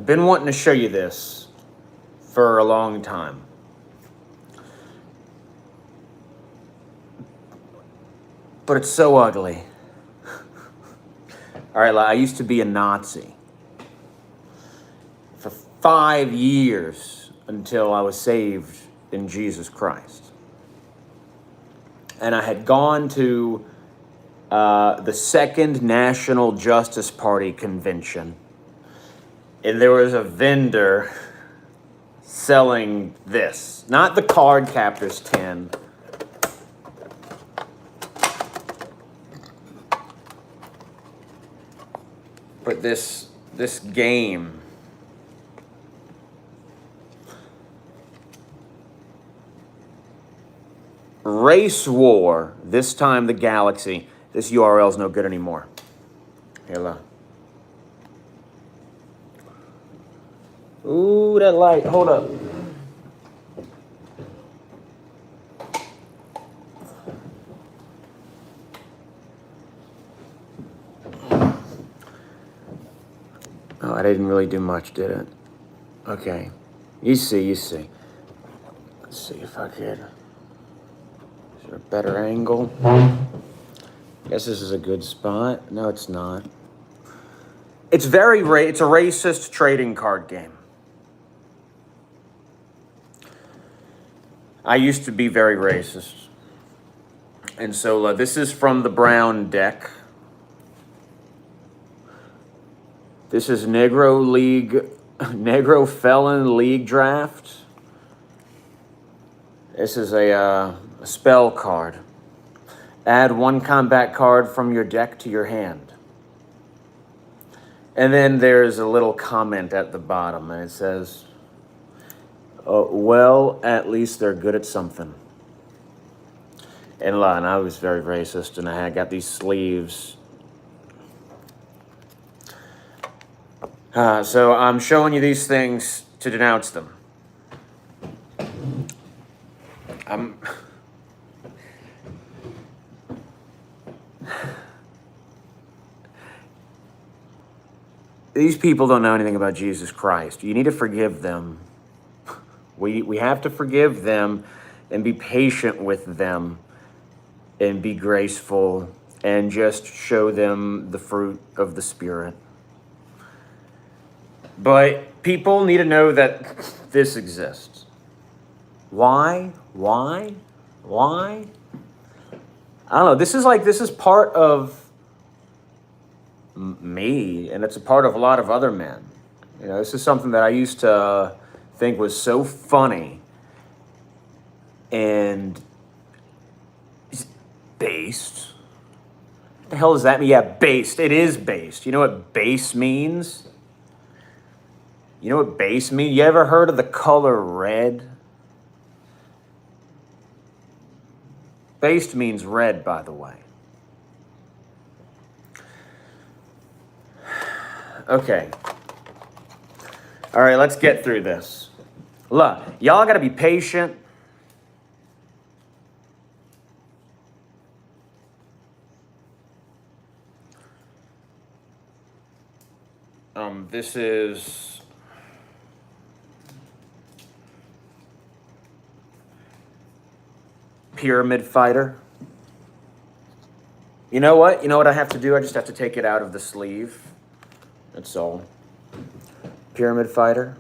been wanting to show you this for a long time. But it's so ugly. All right, I used to be a Nazi for 5 years until I was saved in Jesus Christ. And I had gone to the Second National Justice Party convention. And there was a vendor selling this. Not the Card Captors tin. But this game. Race War, this time the galaxy. This URL is no good anymore. Here, look. Ooh, that light. Hold up. Oh, I didn't really do much, did it? Okay. You see. Let's see if I could. Is there a better angle? Guess this is a good spot. No, it's not. It's a racist trading card game. I used to be very racist. And so this is from the brown deck. This is Negro Felon League Draft. This is a spell card. Add 1 combat card from your deck to your hand. And then there's a little comment at the bottom, and it says, well, at least they're good at something. And I was very racist, and I got these sleeves. So I'm showing you these things to denounce them. These people don't know anything about Jesus Christ. You need to forgive them. We have to forgive them and be patient with them and be graceful and just show them the fruit of the Spirit. But people need to know that this exists. Why? I don't know. This is part of me, and it's a part of a lot of other men. You know, this is something that I used to think was so funny and based. What the hell does that mean? Yeah, based. It is based. You know what base means? You know what base means? You ever heard of the color red? Based means red, by the way. Okay. All right, let's get through this. Look, y'all got to be patient. This is Pyramid Fighter. You know what? You know what I have to do? I just have to take it out of the sleeve. That's all. Pyramid Fighter.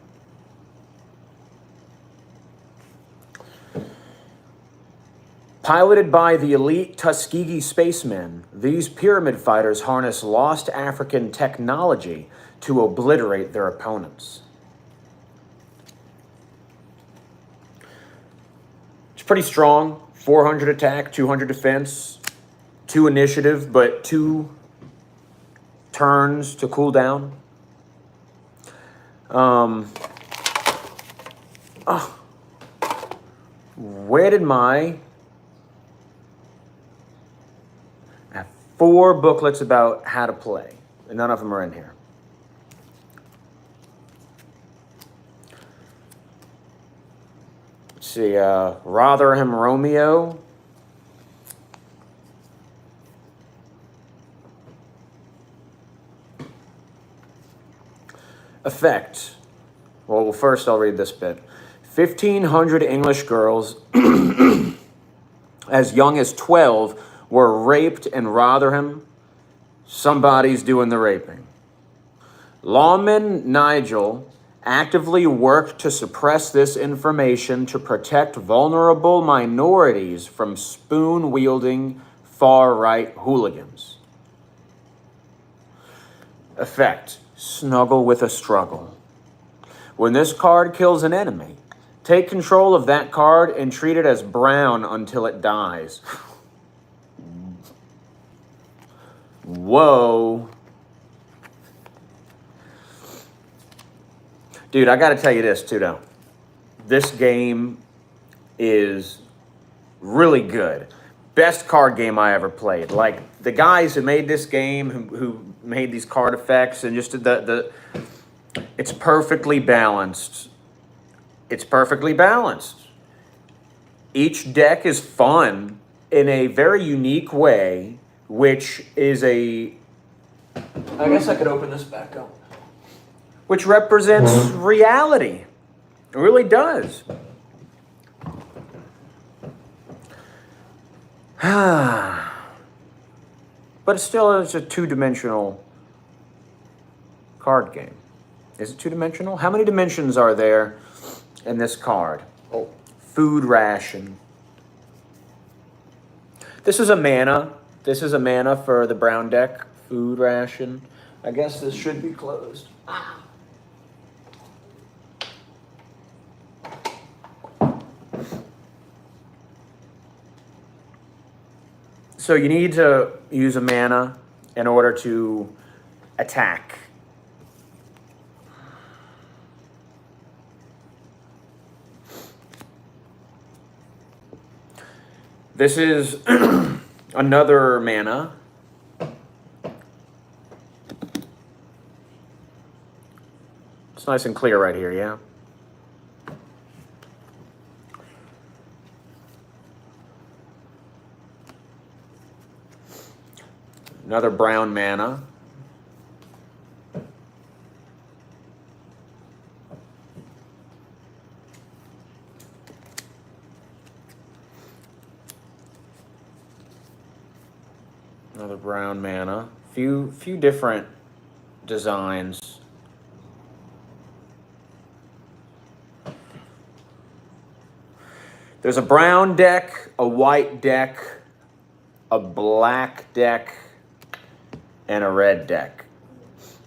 Piloted by the elite Tuskegee spacemen, these pyramid fighters harness lost African technology to obliterate their opponents. It's pretty strong. 400 attack, 200 defense, 2 initiative, but 2 turns to cool down. Where did my... I have 4 booklets about how to play, and none of them are in here. Let's see, Rotherham Romeo. Effect. Well, first I'll read this bit. 1,500 English girls as young as 12 were raped in Rotherham. Somebody's doing the raping. Lawman Nigel actively worked to suppress this information to protect vulnerable minorities from spoon-wielding far-right hooligans. Effect: snuggle with a struggle. When this card kills an enemy, take control of that card and treat it as brown until it dies. Whoa. Dude, I gotta tell you this too, though. This game is really good. Best card game I ever played. Like, the guys who made this game, who made these card effects, and just it's perfectly balanced. It's perfectly balanced. Each deck is fun in a very unique way, which is I guess I could open this back up. Which represents reality. It really does. But it's a two-dimensional card game. Is it two-dimensional? How many dimensions are there in this card? Oh, food ration. This is a mana. This is a mana for the brown deck. Food ration. I guess this should be closed. So you need to use a mana in order to attack. This is another mana. It's nice and clear right here, yeah? Another brown mana. Another brown mana. Few different designs. There's a brown deck, a white deck, a black deck, and a red deck.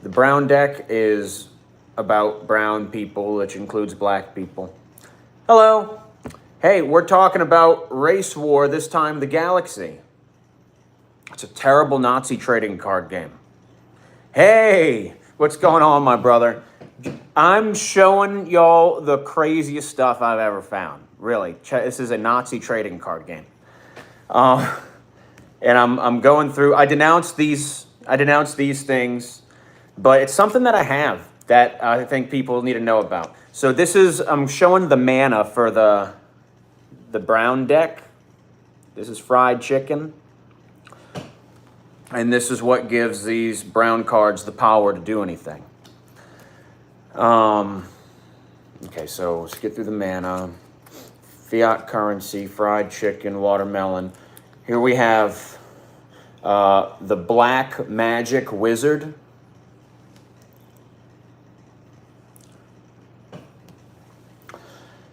The brown deck is about brown people, which includes black people. Hello. Hey, we're talking about race war, this time the galaxy. It's a terrible Nazi trading card game. Hey, what's going on, my brother? I'm showing y'all the craziest stuff I've ever found. Really, this is a Nazi trading card game. And I'm going through, I denounce these things, but it's something that I have that I think people need to know about. So this is, I'm showing the mana for the brown deck. This is fried chicken. And this is what gives these brown cards the power to do anything. Okay, so let's get through the mana. Fiat currency, fried chicken, watermelon. Here we have the Black Magic Wizard.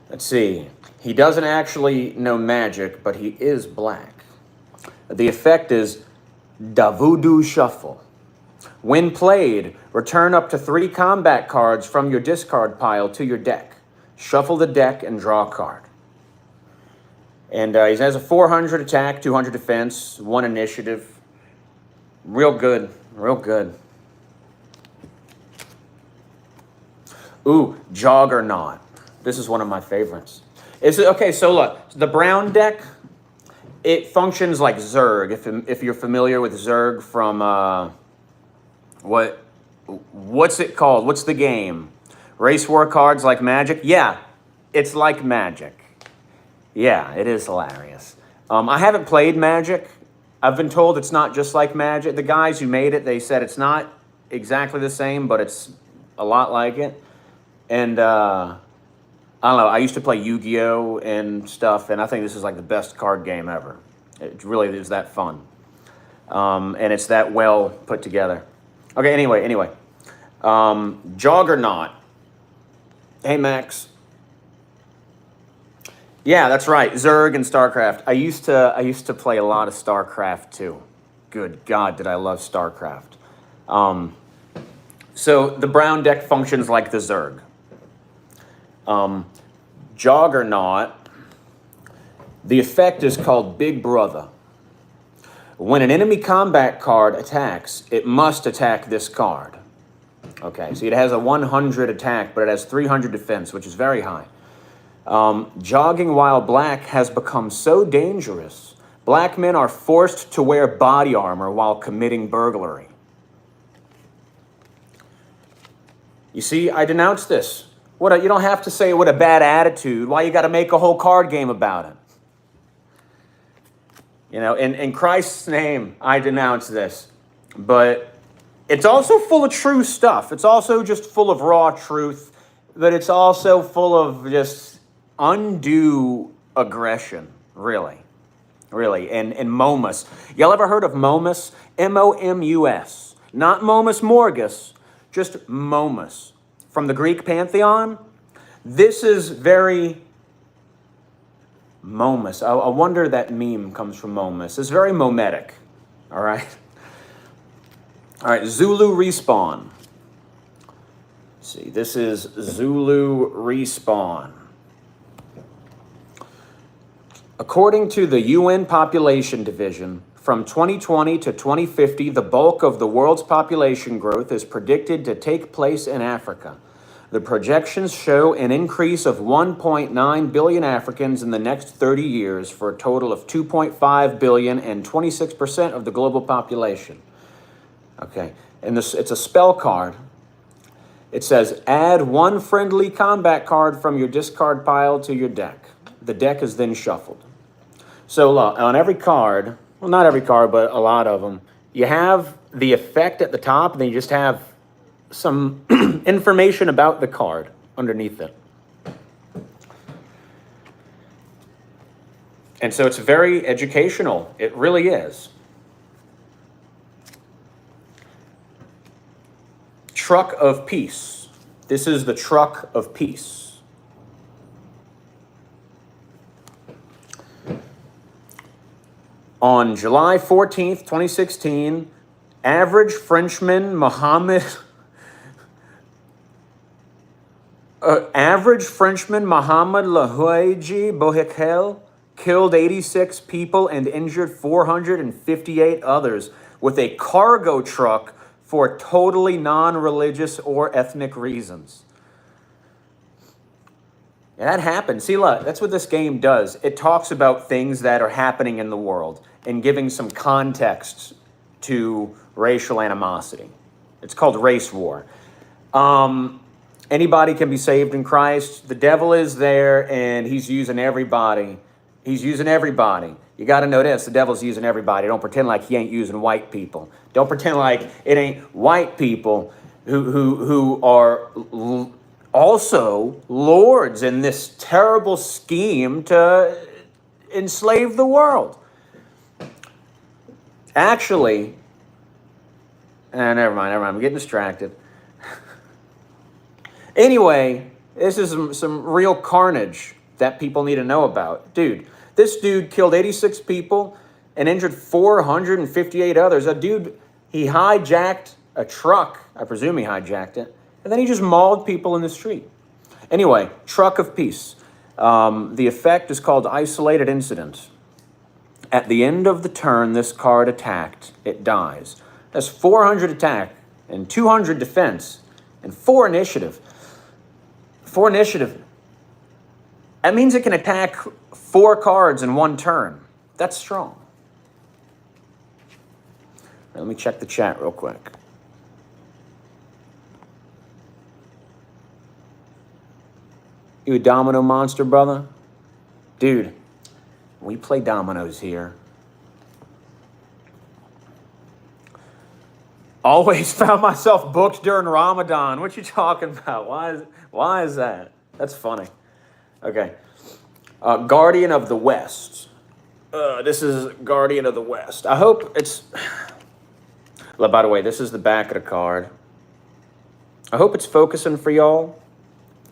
Let's see. He doesn't actually know magic, but he is black. The effect is Davudu Shuffle. When played, return up to 3 combat cards from your discard pile to your deck. Shuffle the deck and draw a card. And he has a 400 attack, 200 defense, 1 initiative. Real good, real good. Ooh, Juggernaut. This is one of my favorites. Okay, so look, the brown deck, it functions like Zerg. If you're familiar with Zerg from, what's it called? What's the game? Race War cards like Magic? Yeah, it's like Magic. Yeah, it is hilarious. I haven't played Magic. I've been told it's not just like Magic. The guys who made it, they said it's not exactly the same, but it's a lot like it. And I don't know, I used to play Yu-Gi-Oh! And stuff, and I think this is like the best card game ever. It really is that fun. And it's that well put together. Okay, anyway. Juggernaut. Hey, Max. Yeah, that's right. Zerg and StarCraft. I used to play a lot of StarCraft too. Good God, did I love StarCraft. So the brown deck functions like the Zerg. Juggernaut, the effect is called Big Brother. When an enemy combat card attacks, it must attack this card. Okay, so it has a 100 attack, but it has 300 defense, which is very high. Jogging while black has become so dangerous, black men are forced to wear body armor while committing burglary. You see, I denounce this. You don't have to say what a bad attitude. Why you got to make a whole card game about it? You know, in Christ's name, I denounce this. But it's also full of true stuff. It's also just full of raw truth. But it's also full of just undue aggression, really. Really. And Momus. Y'all ever heard of Momus? M-O-M-U-S. Not Momus Morgus, just Momus. From the Greek pantheon. This is very Momus. I wonder that meme comes from Momus. It's very mometic. All right. All right. Zulu Respawn. Let's see. This is Zulu Respawn. According to the UN Population Division, from 2020 to 2050, the bulk of the world's population growth is predicted to take place in Africa. The projections show an increase of 1.9 billion Africans in the next 30 years for a total of 2.5 billion and 26% of the global population. Okay, and this, it's a spell card. It says, add one friendly combat card from your discard pile to your deck. The deck is then shuffled. So on every card, well, not every card, but a lot of them, you have the effect at the top, and then you just have some information about the card underneath it. And so it's very educational. It really is. Truck of Peace. This is the Truck of Peace. On July 14th, 2016, average Frenchman Mohammed Lahuaji Bohekel killed 86 people and injured 458 others with a cargo truck for totally non-religious or ethnic reasons. And that happened. See, look, that's what this game does. It talks about things that are happening in the world and giving some context to racial animosity. It's called race war. Anybody can be saved in Christ. The devil is there, and he's using everybody. He's using everybody. You got to know this. The devil's using everybody. Don't pretend like he ain't using white people. Don't pretend like it ain't white people who are also lords in this terrible scheme to enslave the world. Actually, never mind. I'm getting distracted. Anyway, this is some real carnage that people need to know about. Dude, this dude killed 86 people and injured 458 others. A dude, he hijacked a truck. I presume he hijacked it. And then he just mauled people in the street. Anyway, Truck of Peace. The effect is called Isolated Incident. At the end of the turn this card attacked, it dies. That's 400 attack and 200 defense and 4 initiative. 4 initiative. That means it can attack 4 cards in 1 turn. That's strong. Let me check the chat real quick. You a domino monster, brother? Dude, we play dominoes here. Always found myself booked during Ramadan. What you talking about? Why is that? That's funny. Okay. Guardian of the West. This is Guardian of the West. I hope it's... By the way, this is the back of the card. I hope it's focusing for y'all.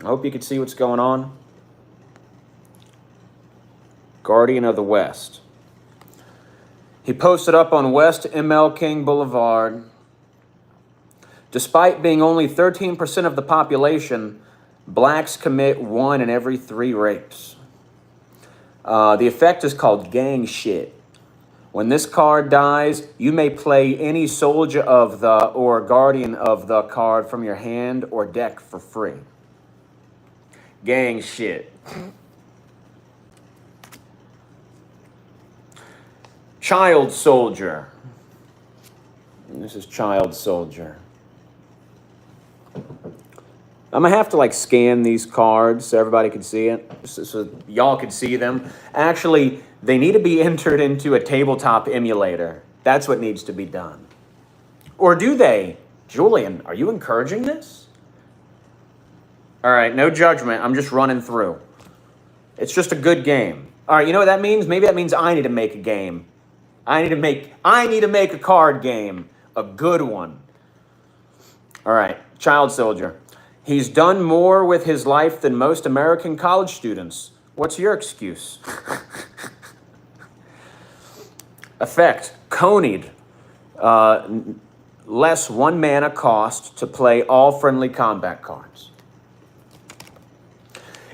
I hope you can see what's going on. Guardian of the West. He posted up on West ML King Boulevard. Despite being only 13% of the population, blacks commit 1 in every 3 rapes. The effect is called gang shit. When this card dies, you may play any soldier of the or guardian of the card from your hand or deck for free. Gang shit. Child soldier. And this is child soldier. I'm gonna have to like scan these cards so everybody can see it, so y'all can see them. Actually, they need to be entered into a tabletop emulator. That's what needs to be done. Or do they? Julian, are you encouraging this? All right, no judgment. I'm just running through. It's just a good game. All right, you know what that means? Maybe that means I need to make a game. I need to make a card game, a good one. All right, child soldier. He's done more with his life than most American college students. What's your excuse? Effect, Coneyed. Less 1 mana cost to play all friendly combat cards.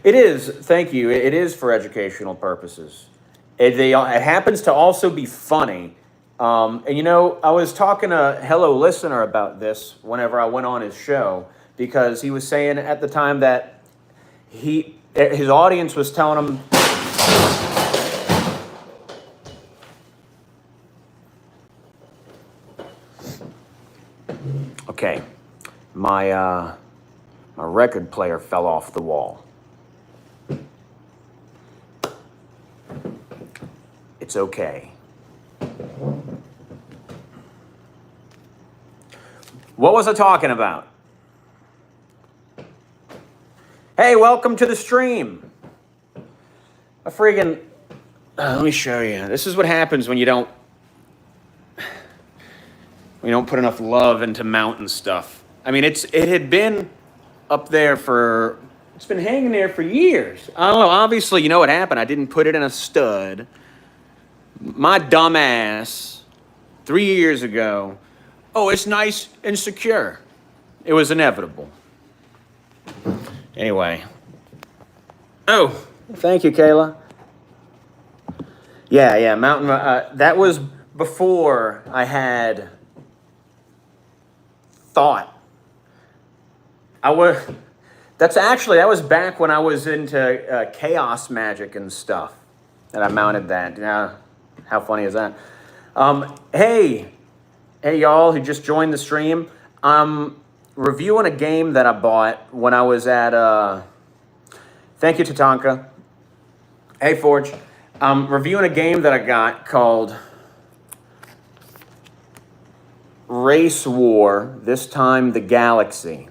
It is, thank you, it is for educational purposes. It happens to also be funny. And you know, I was talking to Hello Listener about this whenever I went on his show, because he was saying at the time that his audience was telling him, okay, my record player fell off the wall. It's okay. What was I talking about? Hey, welcome to the stream. Let me show you. This is what happens when you don't put enough love into mountain stuff. I mean, it had been up there it's been hanging there for years. I don't know, obviously, you know what happened. I didn't put it in a stud. My dumb ass, 3 years ago, oh, it's nice and secure. It was inevitable. Anyway. Oh, thank you, Kayla. Yeah, Mountain. That was before I had thought. That was back when I was into chaos magic and stuff, and I mounted that. Yeah, how funny is that? Hey, y'all who just joined the stream. I'm reviewing a game that I bought when I was at. Thank you, Tatanka. Hey, Forge. I'm reviewing a game that I got called Race War, this time the Galaxy.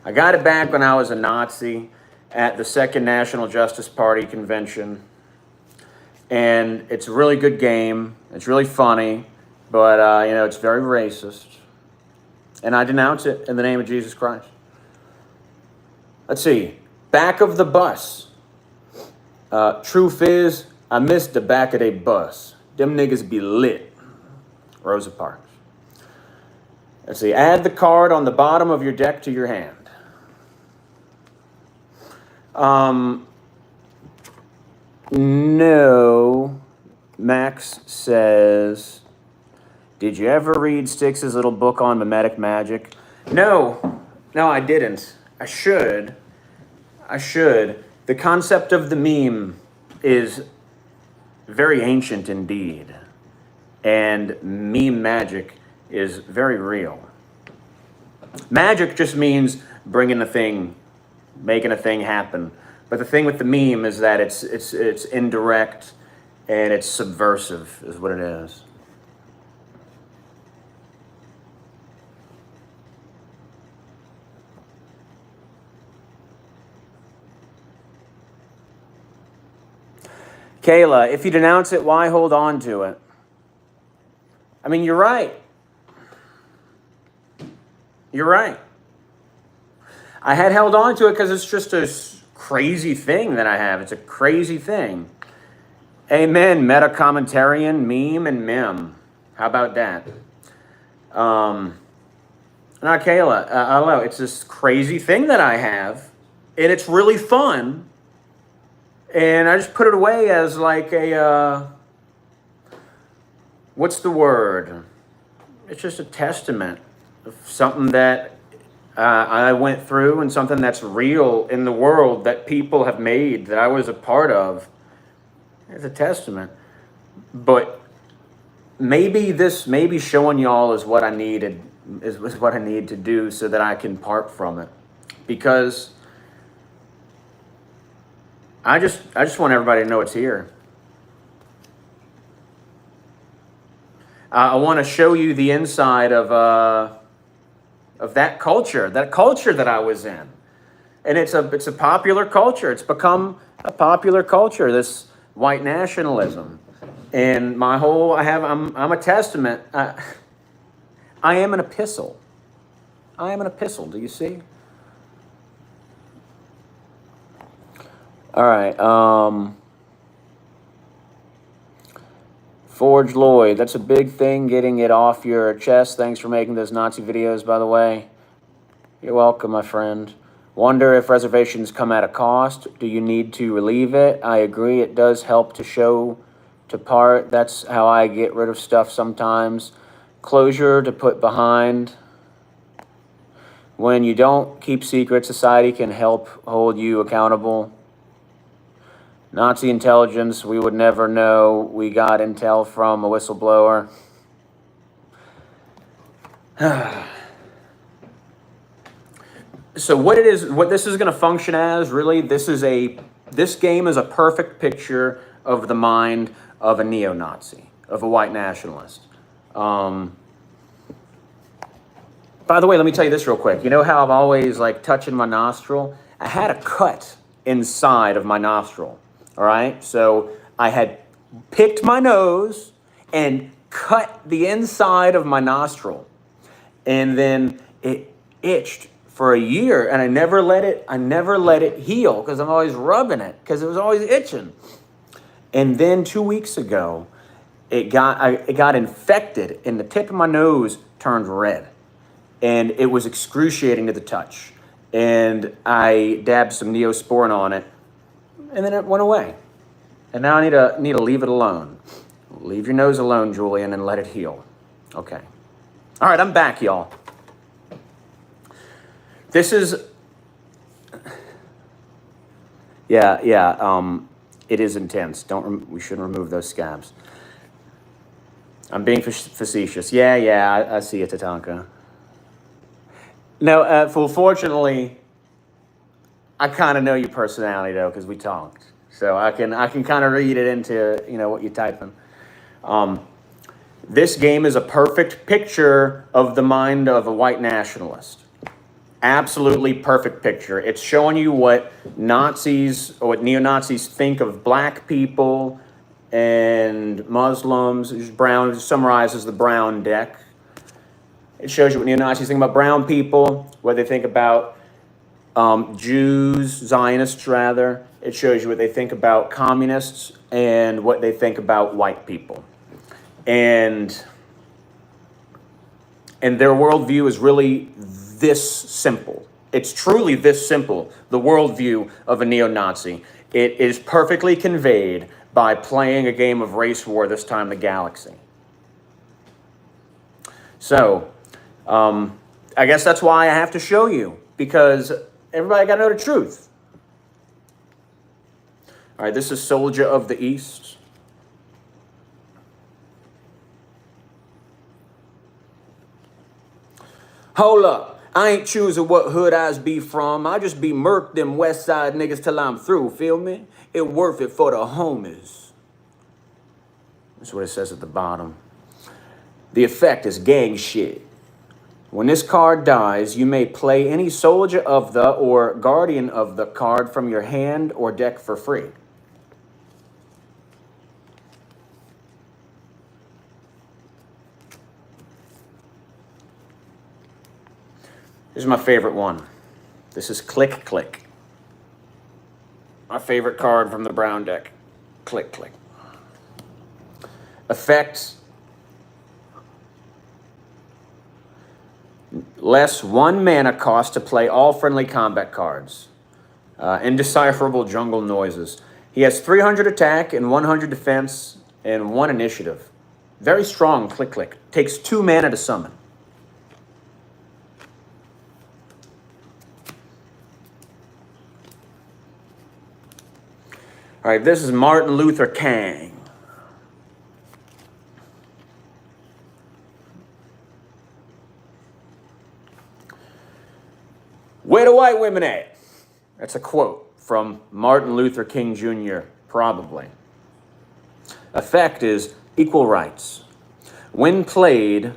I got it back when I was a Nazi at the Second National Justice Party convention. And it's a really good game. It's really funny, but it's very racist. And I denounce it in the name of Jesus Christ. Let's see. Back of the bus. Truth is, I missed the back of a bus. Them niggas be lit. Rosa Parks. Let's see. Add the card on the bottom of your deck to your hand. No. Max says, did you ever read Styx's little book on mimetic magic? No, I didn't. I should. The concept of the meme is very ancient indeed. And meme magic is very real. Magic just means bringing a thing, making a thing happen. But the thing with the meme is that it's indirect and it's subversive, is what it is. Kayla, if you denounce it, why hold on to it? I mean, you're right. You're right. I had held on to it because it's just a crazy thing that I have. It's a crazy thing. Amen, meta-commentarian, meme, and mem. How about that? Not Kayla. I don't know. It's this crazy thing that I have, and it's really fun. And I just put it away as like a, what's the word? It's just a testament of something that I went through and something that's real in the world that people have made that I was a part of. It's a testament. But maybe showing y'all is what I needed, is what I need to do so that I can part from it. Because I just want everybody to know it's here. I want to show you the inside of that culture that I was in, and it's a popular culture. It's become a popular culture. This white nationalism, and I'm a testament. I am an epistle. I am an epistle. Do you see? All right. Forge Lloyd, that's a big thing, getting it off your chest. Thanks for making those Nazi videos, by the way. You're welcome, my friend. Wonder if reservations come at a cost. Do you need to relieve it? I agree, it does help to show to part. That's how I get rid of stuff sometimes. Closure to put behind. When you don't keep secrets, society can help hold you accountable. Nazi intelligence, we would never know. We got intel from a whistleblower. So what this is going to function as, really, this game is a perfect picture of the mind of a neo-Nazi, of a white nationalist. By the way, let me tell you this real quick. You know how I'm always like touching my nostril? I had a cut inside of my nostril. All right, so I had picked my nose and cut the inside of my nostril, and then it itched for a year, and I never let it heal because I'm always rubbing it because it was always itching. And then 2 weeks ago, it got infected, and the tip of my nose turned red, and it was excruciating to the touch. And I dabbed some Neosporin on it. And then it went away. And now I need to leave it alone. Leave your nose alone, Julian, and let it heal. Okay. All right, I'm back, y'all. This is... Yeah, it is intense. We shouldn't remove those scabs. I'm being facetious. Yeah, I see it, Tatanka. No, fortunately... I kind of know your personality, though, because we talked. So I can kind of read it into, what you're typing. This game is a perfect picture of the mind of a white nationalist. Absolutely perfect picture. It's showing you what Nazis or what neo-Nazis think of black people and Muslims. It summarizes the brown deck. It shows you what neo-Nazis think about brown people, what they think about Jews, Zionists rather. It shows you what they think about communists and what they think about white people. And their worldview is really this simple. It's truly this simple, the worldview of a neo-Nazi. It is perfectly conveyed by playing a game of race war, this time the galaxy. So, I guess that's why I have to show you, because everybody got to know the truth. All right, this is Soldier of the East. Hold up. I ain't choosing what hood I be from. I just be murked them west side niggas till I'm through, feel me? It worth it for the homies. That's what it says at the bottom. The effect is gang shit. When this card dies, you may play any soldier of the or guardian of the card from your hand or deck for free. This is my favorite one. This is Click Click. My favorite card from the brown deck. Click Click. Effects. Less 1 mana cost to play all friendly combat cards. Indecipherable jungle noises. He has 300 attack and 100 defense and 1 initiative. Very strong Click Click. Takes 2 mana to summon. All right, this is Martin Luther King. Where the white women at? That's a quote from Martin Luther King Jr., probably. Effect is equal rights. When played,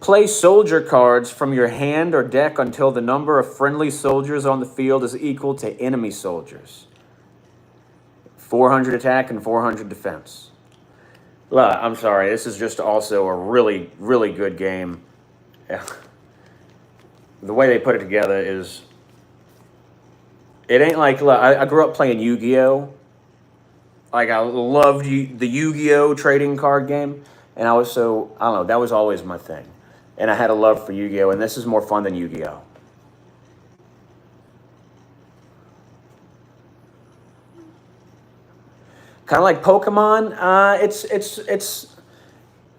play soldier cards from your hand or deck until the number of friendly soldiers on the field is equal to enemy soldiers. 400 attack and 400 defense. I'm sorry, this is just also a really, really good game. The way they put it together is... It ain't like... I grew up playing Yu-Gi-Oh! Like, I loved the Yu-Gi-Oh! Trading card game. And I don't know, that was always my thing. And I had a love for Yu-Gi-Oh! And this is more fun than Yu-Gi-Oh! Kind of like Pokemon. It's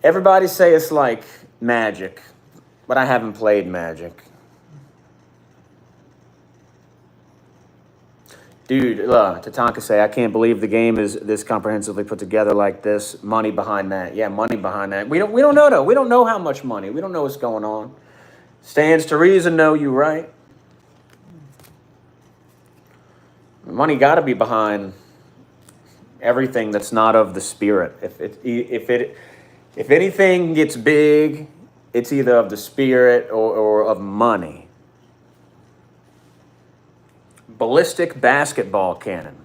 everybody say it's like Magic, but I haven't played Magic. Dude, Tatanka say, I can't believe the game is this comprehensively put together like this. Money behind that. Yeah, money behind that. We don't know though. We don't know how much money. We don't know what's going on. Stands to reason, no, you right. Money got to be behind everything that's not of the spirit. If anything gets big, it's either of the spirit or of money. Ballistic basketball cannon.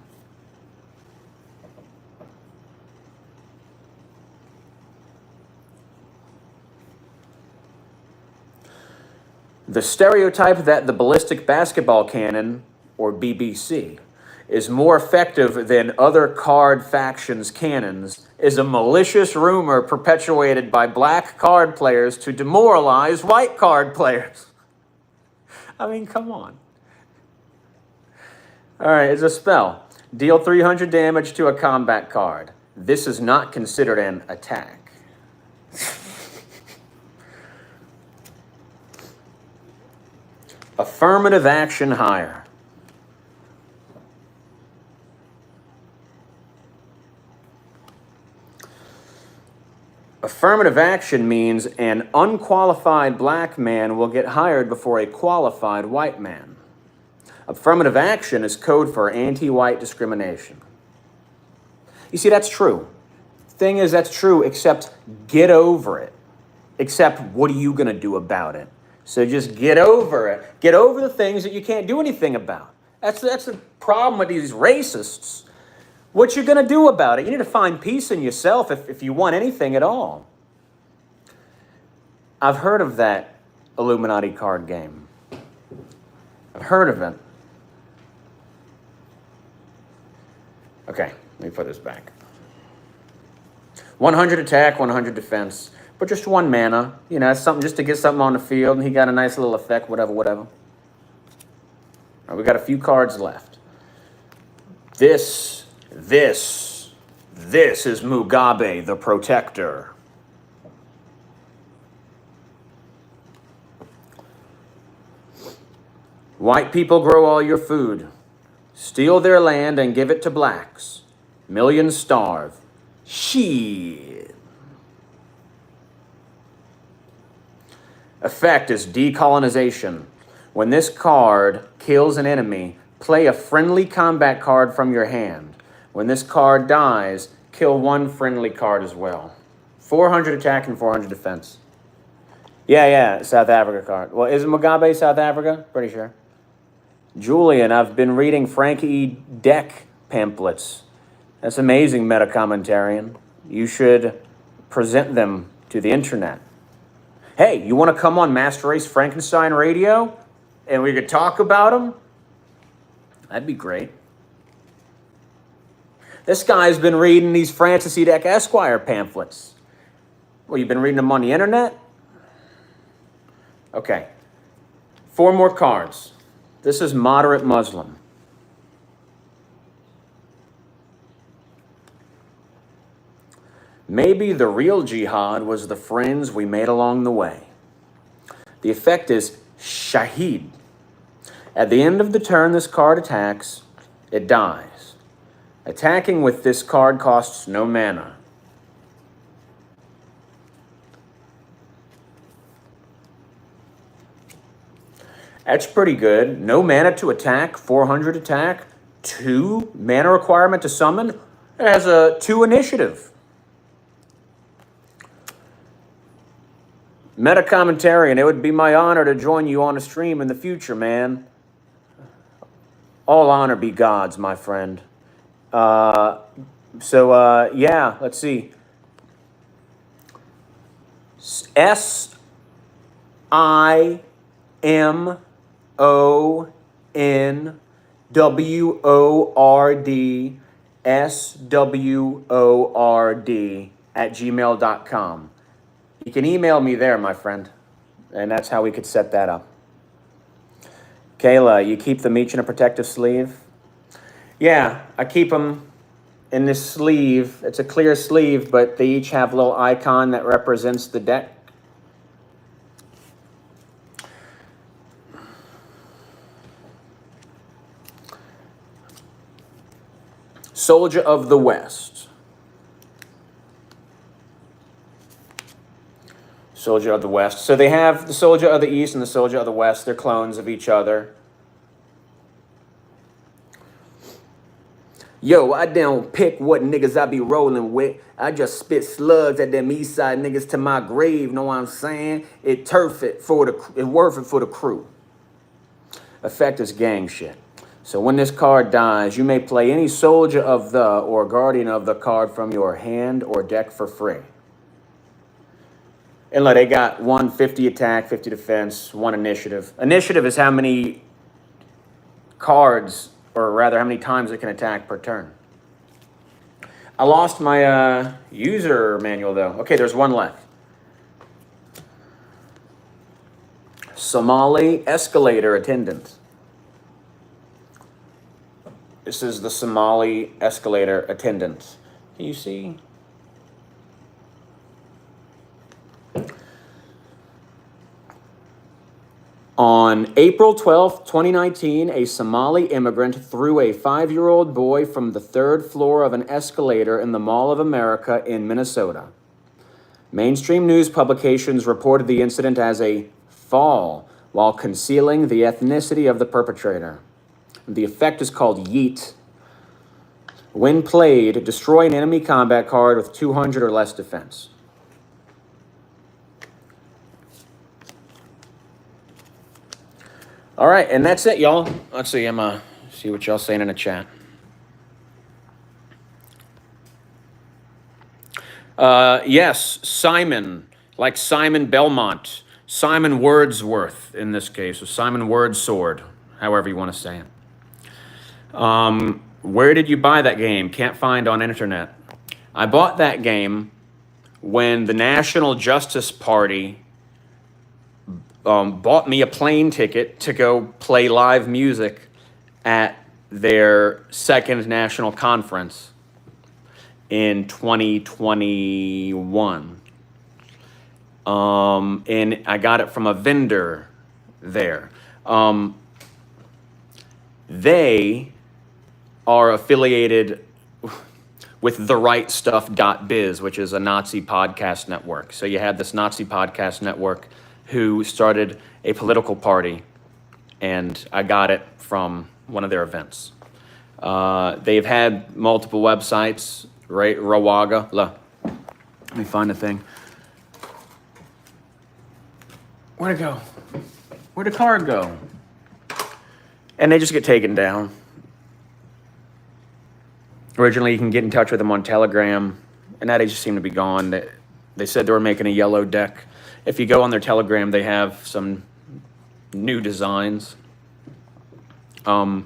The stereotype that the ballistic basketball cannon, or BBC, is more effective than other card factions' cannons is a malicious rumor perpetuated by black card players to demoralize white card players. I mean, come on. All right, it's a spell. Deal 300 damage to a combat card. This is not considered an attack. Affirmative action higher. Affirmative action means an unqualified black man will get hired before a qualified white man. Affirmative action is code for anti-white discrimination. You see, that's true. Thing is, that's true, except get over it. Except, what are you going to do about it? So just get over it. Get over the things that you can't do anything about. That's the problem with these racists. What you going to do about it? You need to find peace in yourself if you want anything at all. I've heard of that Illuminati card game. I've heard of it. Okay, let me put this back. 100 attack, 100 defense, but just 1 mana. You know, something just to get something on the field, and he got a nice little effect, whatever. All right, we got a few cards left. This is Mugabe the Protector. White people grow all your food. Steal their land and give it to blacks. Millions starve. Shit. Effect is decolonization. When this card kills an enemy, play a friendly combat card from your hand. When this card dies, kill 1 friendly card as well. 400 attack and 400 defense. Yeah, South Africa card. Well, isn't Mugabe South Africa? Pretty sure. Julian, I've been reading Frank E. Deck pamphlets. That's amazing, meta-commentarian. You should present them to the internet. Hey, you want to come on Master Race Frankenstein Radio? and we could talk about them, that'd be great. This guy's been reading these Francis E. Deck Esquire pamphlets. Well, you've been reading them on the internet? Okay. 4 more cards. This is moderate Muslim. Maybe the real jihad was the friends we made along the way. The effect is Shaheed. At the end of the turn this card attacks, it dies. Attacking with this card costs no mana. That's pretty good. No mana to attack, 400 attack, 2 mana requirement to summon. It has a 2 initiative. Meta commentary, and it would be my honor to join you on a stream in the future, man. All honor be God's, my friend. Yeah, let's see. SIMONWORD@gmail.com. You can email me there, my friend, and that's how we could set that up. Kayla, you keep the Meech in a protective sleeve? Yeah, I keep them in this sleeve. It's a clear sleeve, but they each have a little icon that represents the deck. Soldier of the West. Soldier of the West. So they have the Soldier of the East and the Soldier of the West. They're clones of each other. Yo, I don't pick what niggas I be rolling with. I just spit slugs at them east side niggas to my grave. Know what I'm saying? It worth it for the crew. Effect is gang shit. So when this card dies, you may play any soldier of the or guardian of the card from your hand or deck for free. And look, they got 150 attack, 50 defense, 1 initiative. Initiative is how many cards, or rather how many times it can attack per turn. I lost my user manual though. Okay, there's 1 left. Somali escalator attendant. This is the Somali escalator attendant. Can you see? On April 12th, 2019, a Somali immigrant threw a 5-year-old boy from the 3rd floor of an escalator in the Mall of America in Minnesota. Mainstream news publications reported the incident as a fall while concealing the ethnicity of the perpetrator. The effect is called Yeet. When played, destroy an enemy combat card with 200 or less defense. All right, and that's it, y'all. Let's see, see what y'all saying in the chat. Yes, Simon, like Simon Belmont, Simon Wordsworth in this case, or Simon Wordsword, however you want to say it. Where did you buy that game? Can't find on internet. I bought that game when the National Justice Party bought me a plane ticket to go play live music at their 2nd national conference in 2021. And I got it from a vendor there. They are affiliated with therightstuff.biz, which is a Nazi podcast network. So you had this Nazi podcast network who started a political party, and I got it from one of their events. They've had multiple websites, right? RaWaGa. Let me find the thing. Where'd it go? Where'd the card go? And they just get taken down. Originally, you can get in touch with them on Telegram, and now they just seem to be gone. They said they were making a yellow deck. If you go on their Telegram, they have some new designs. You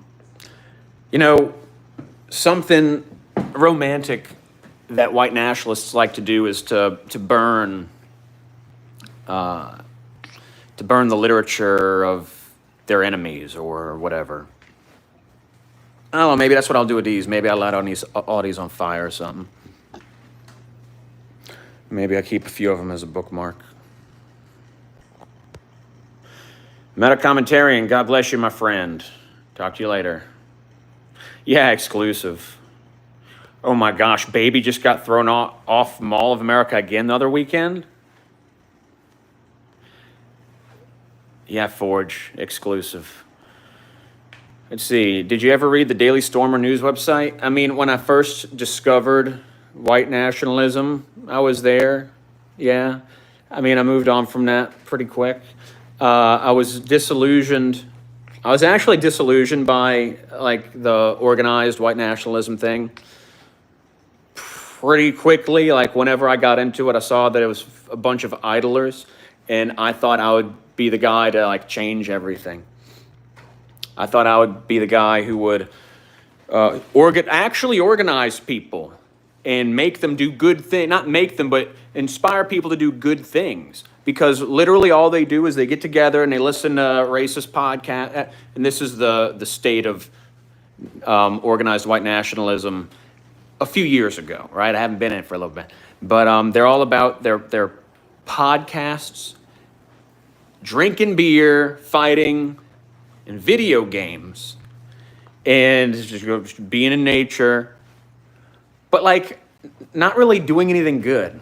know, something romantic that white nationalists like to do is to burn the literature of their enemies or whatever. I don't know, maybe that's what I'll do with these. Maybe I'll light all these on fire or something. Maybe I keep a few of them as a bookmark. Metacommentarian, God bless you, my friend. Talk to you later. Yeah, exclusive. Oh my gosh, Baby just got thrown off Mall of America again the other weekend? Yeah, Forge, exclusive. Let's see, did you ever read the Daily Stormer news website? I mean, when I first discovered white nationalism, I was there, yeah. I mean, I moved on from that pretty quick. I was disillusioned. I was actually disillusioned by, like, the organized white nationalism thing pretty quickly. Like, whenever I got into it, I saw that it was a bunch of idlers, and I thought I would be the guy to, like, change everything. I thought I would be the guy who would actually organize people and make them do good things. Not make them, but inspire people to do good things. Because literally all they do is they get together and they listen to racist podcasts. And this is the state of organized white nationalism a few years ago, right? I haven't been in it for a little bit. But they're all about their podcasts, drinking beer, fighting, and video games, and just being in nature, but like not really doing anything good.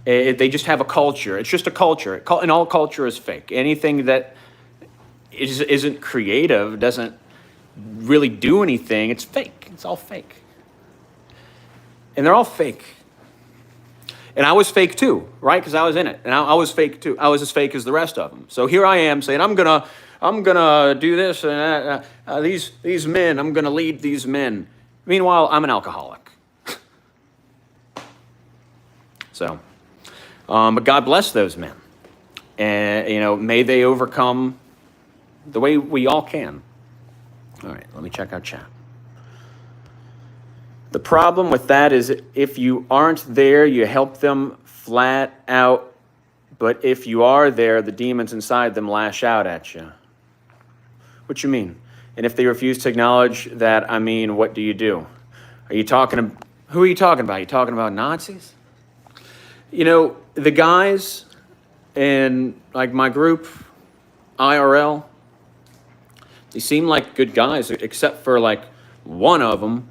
They just have a culture. It's just a culture, and all culture is fake. Anything that isn't creative, doesn't really do anything, it's fake. It's all fake. And they're all fake. And I was fake too, right? Because I was in it, and I was fake too. I was as fake as the rest of them. So here I am saying, I'm gonna do this and these men. I'm gonna lead these men. Meanwhile, I'm an alcoholic. So, but God bless those men, and may they overcome the way we all can. All right, let me check out chat. The problem with that is if you aren't there, you help them flat out. But if you are there, the demons inside them lash out at you. What you mean? And if they refuse to acknowledge that, I mean, what do you do? Who are you talking about? Are you talking about Nazis? The guys in like my group, IRL, they seem like good guys, except for like one of them.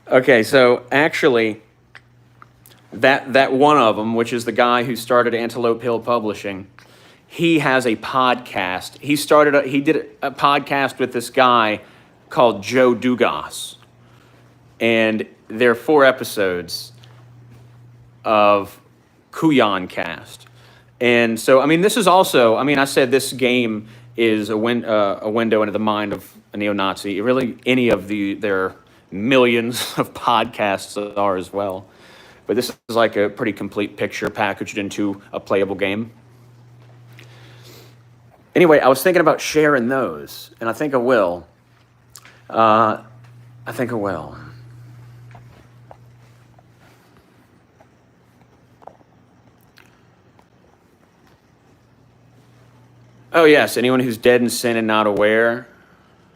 Okay, so actually, that one of them, which is the guy who started Antelope Hill Publishing, he has a podcast. He did a podcast with this guy called Joe Dugas, and there are 4 episodes of Kuyan Cast. And so, I mean, this is also, I mean, I said this game is a window into the mind of a neo-Nazi. Really, any of their millions of podcasts are as well. But this is like a pretty complete picture packaged into a playable game. Anyway, I was thinking about sharing those, and I think I will. Oh, yes, anyone who's dead in sin and not aware.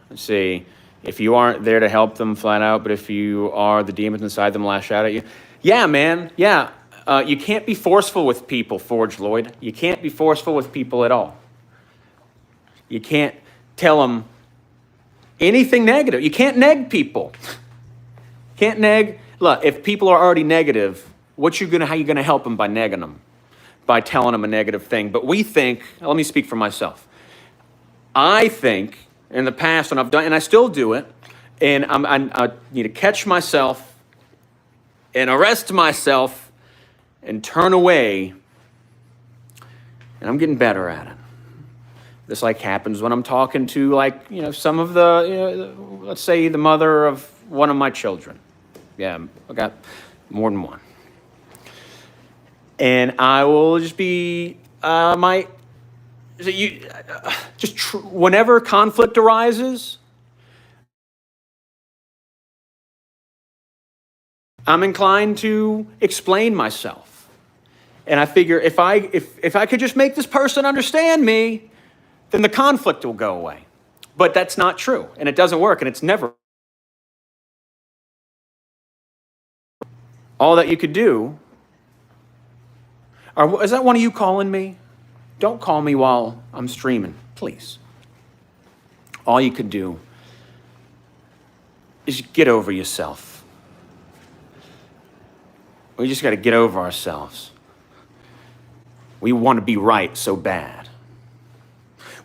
Let's see. If you aren't there to help them flat out, but if you are, the demons inside them lash out at you. Yeah, man, yeah. You can't be forceful with people, Forge Lloyd. You can't be forceful with people at all. You can't tell them anything negative. You can't neg people. Can't neg. Look, if people are already negative, how you gonna help them by negging them? By telling them a negative thing. But we think, let me speak for myself. I think in the past when I've done, and I still do it, and I need to catch myself and arrest myself and turn away, and I'm getting better at it. This like happens when I'm talking to some of let's say the mother of one of my children. Yeah, I got more than one. And I will just be, might So whenever conflict arises, I'm inclined to explain myself. And I figure if I could just make this person understand me, then the conflict will go away. But that's not true, and it doesn't work, and it's never. All that you could do, is that one of you calling me? Don't call me while I'm streaming, please. All you could do is get over yourself. We just got to get over ourselves. We want to be right so bad.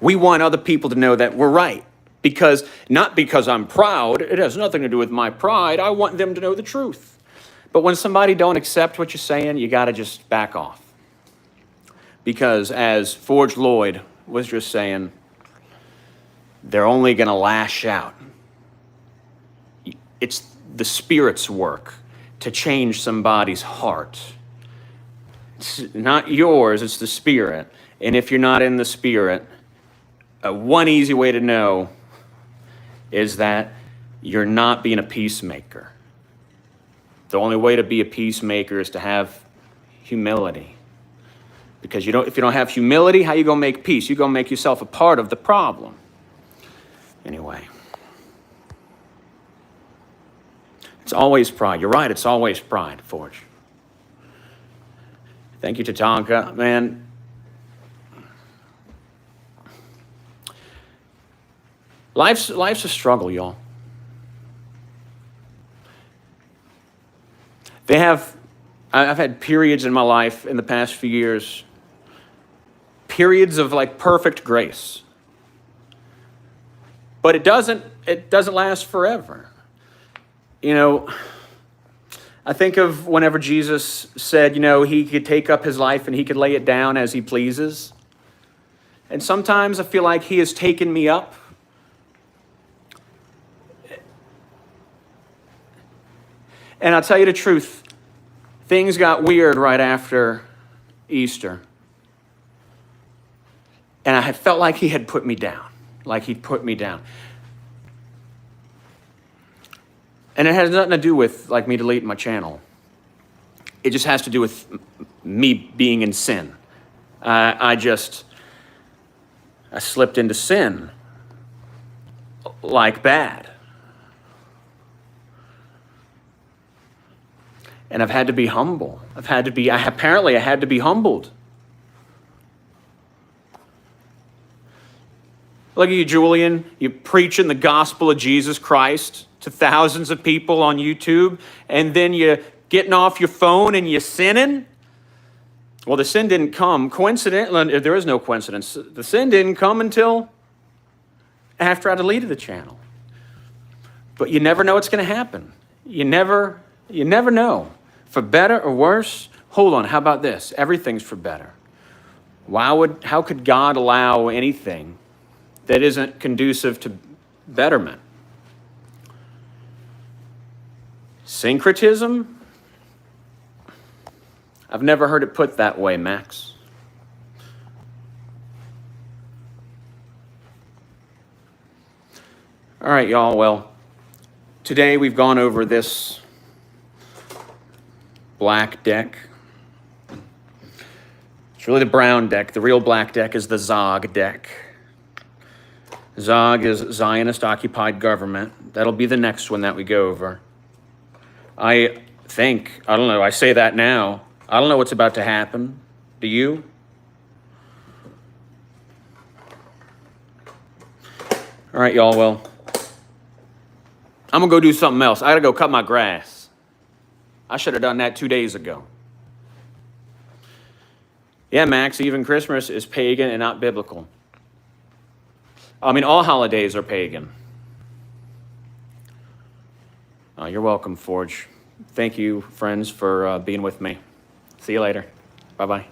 We want other people to know that we're right. Not because I'm proud. It has nothing to do with my pride. I want them to know the truth. But when somebody don't accept what you're saying, you got to just back off. Because as Forge Lloyd was just saying, they're only going to lash out. It's the Spirit's work to change somebody's heart. It's not yours, it's the Spirit. And if you're not in the Spirit, one easy way to know is that you're not being a peacemaker. The only way to be a peacemaker is to have humility. Because if you don't have humility, how you going to make peace? You're going to make yourself a part of the problem. Anyway. It's always pride. You're right, it's always pride, Forge. Thank you, Tatanka. Man, life's a struggle, y'all. I've had periods in my life in the past few years, periods of like perfect grace. But it doesn't last forever. You know, I think of whenever Jesus said, he could take up his life and he could lay it down as he pleases. And sometimes I feel like he has taken me up. And I'll tell you the truth, things got weird right after Easter. And I had felt like he had put me down, like he'd put me down. And it has nothing to do with like me deleting my channel. It just has to do with me being in sin. I slipped into sin like bad. And I've had to be humble. I had to be humbled. Look at you, Julian. You're preaching the gospel of Jesus Christ to thousands of people on YouTube, and then you're getting off your phone and you're sinning? Well, the sin didn't come. Coincidentally, there is no coincidence. The sin didn't come until after I deleted the channel. But you never know what's going to happen. You never know. For better or worse, hold on, how about this? Everything's for better. How could God allow anything that isn't conducive to betterment? Syncretism? I've never heard it put that way, Max. All right, y'all. Well, today we've gone over this black deck. It's really the brown deck. The real black deck is the Zog deck. Zog is Zionist-occupied government. That'll be the next one that we go over. I don't know, I say that now. I don't know what's about to happen. Do you? All right, y'all, well, I'm going to go do something else. I got to go cut my grass. I should have done that 2 days ago. Yeah, Max, even Christmas is pagan and not biblical. I mean, all holidays are pagan. You're welcome, Forge. Thank you, friends, for being with me. See you later. Bye-bye.